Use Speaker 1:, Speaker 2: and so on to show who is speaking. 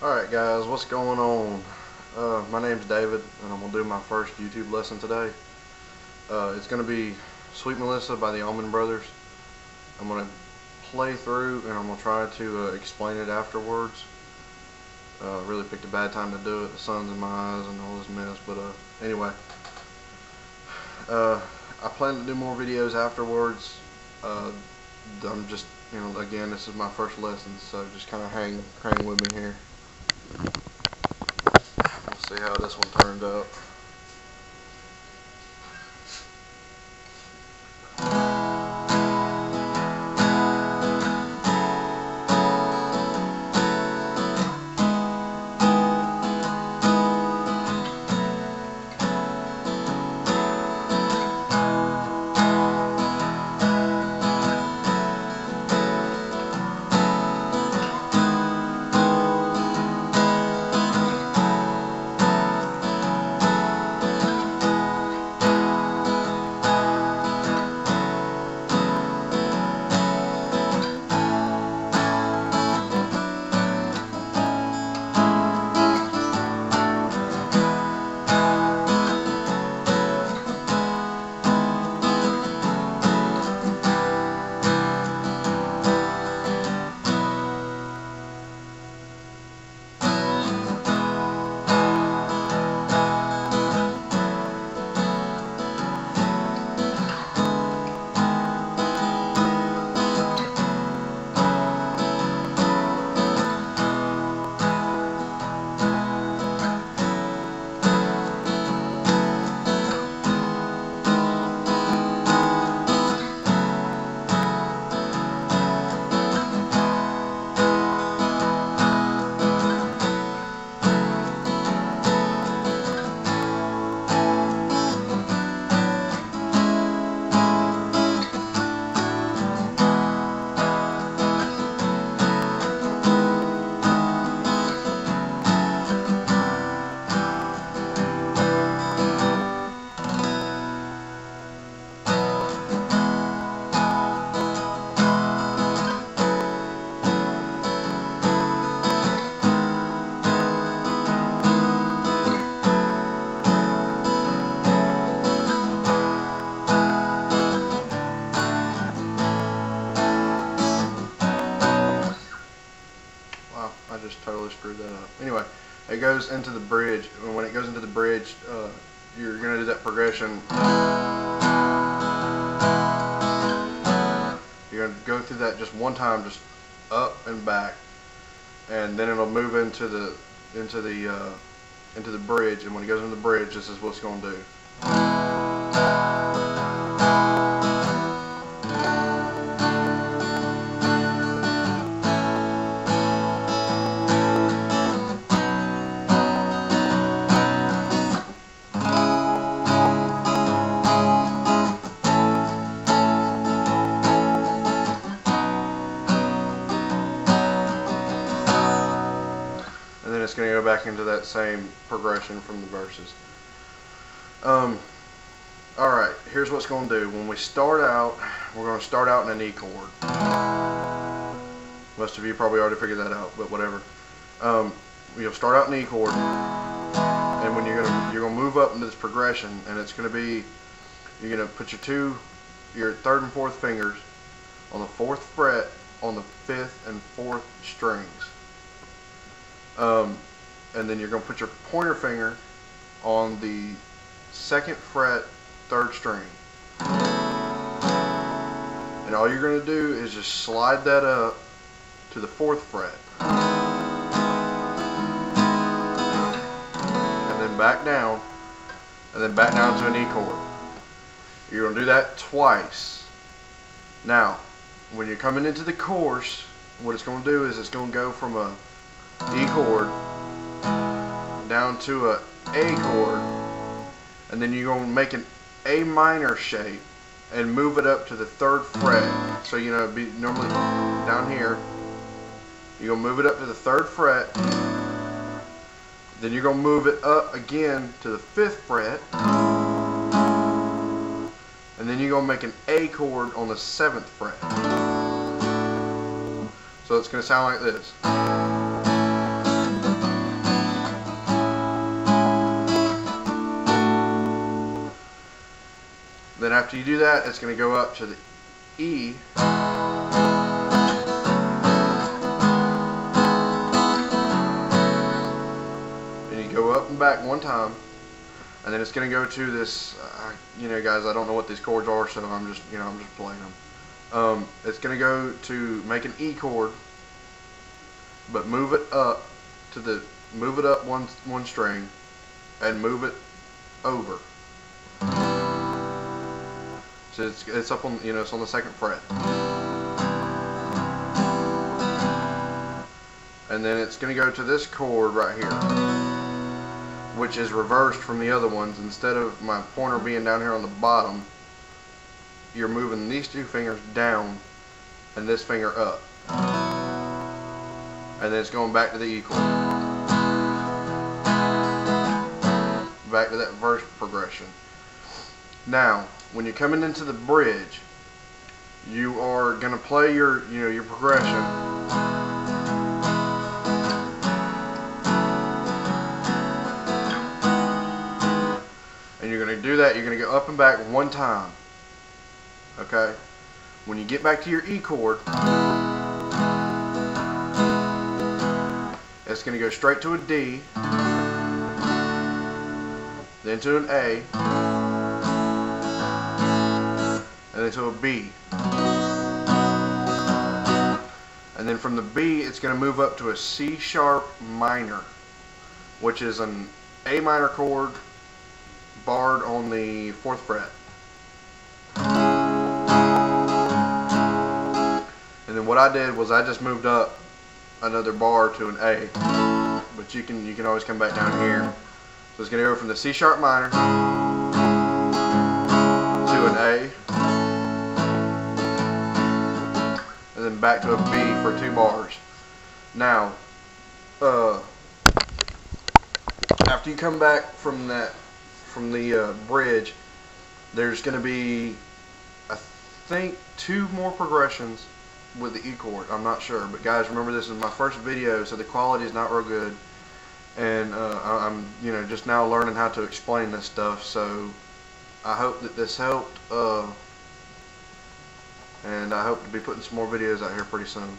Speaker 1: Alright guys, what's going on? My name's David and I'm going to do my first YouTube lesson today. It's going to be Sweet Melissa by the Allman Brothers. I'm going to play through and I'm going to try to explain it afterwards. Really picked a bad time to do it. The sun's in my eyes and all this mess, but anyway. I plan to do more videos afterwards. I'm just, again, this is my first lesson, so just kind of hang with me here. We'll see how this one turned out. I just totally screwed that up. Anyway, it goes into the bridge, and when it goes into the bridge, you're going to do that progression. You're going to go through that just one time, just up and back, and then it'll move into the bridge. And when it goes into the bridge, this is what it's going to do. It's going to go back into that same progression from the verses. Alright, here's what's going to do. When we start out, we're going to start out in an E chord. Most of you probably already figured that out, but whatever. You'll start out in E chord, and when you're going to move up into this progression, and it's going to be, you're going to put your third and fourth fingers on the 4th fret on the 5th and 4th strings. And then you're going to put your pointer finger on the 2nd fret, 3rd string. And all you're going to do is just slide that up to the 4th fret. And then back down. And then back down to an E chord. You're going to do that twice. Now, when you're coming into the chorus, what it's going to do is it's going to go from a E chord down to a chord, and then you're going to make an A minor shape and move it up to the 3rd fret. So it'd be normally down here. You're going to move it up to the 3rd fret, then you're going to move it up again to the 5th fret, and then you're going to make an A chord on the 7th fret. So it's going to sound like this. after you do that, it's going to go up to the E. And you go up and back one time. And then it's going to go to this, you know, guys, I don't know what these chords are, so I'm just playing them. It's going to go to make an E chord, but move it up one string, and move it over. So it's up on, it's on the 2nd fret. And then it's going to go to this chord right here, which is reversed from the other ones. Instead of my pointer being down here on the bottom, you're moving these 2 fingers down and this finger up. And then it's going back to the E chord. Back to that verse progression. Now, when you're coming into the bridge, you are going to play your progression. And you're going to do that, you're going to go up and back one time. Okay? When you get back to your E chord, it's going to go straight to a D, then to an A, and then to a B. And then from the B, it's going to move up to a C sharp minor, which is an A minor chord barred on the 4th fret. And then what I did was I just moved up another bar to an A, but you can always come back down here. So it's going to go from the C sharp minor to an A, and then back to a B for 2 bars. Now, after you come back from the bridge, there's going to be, I think, 2 more progressions with the E chord. I'm not sure, but guys, remember, this is my first video, so the quality is not real good, and I'm just now learning how to explain this stuff. So I hope that this helped, and I hope to be putting some more videos out here pretty soon.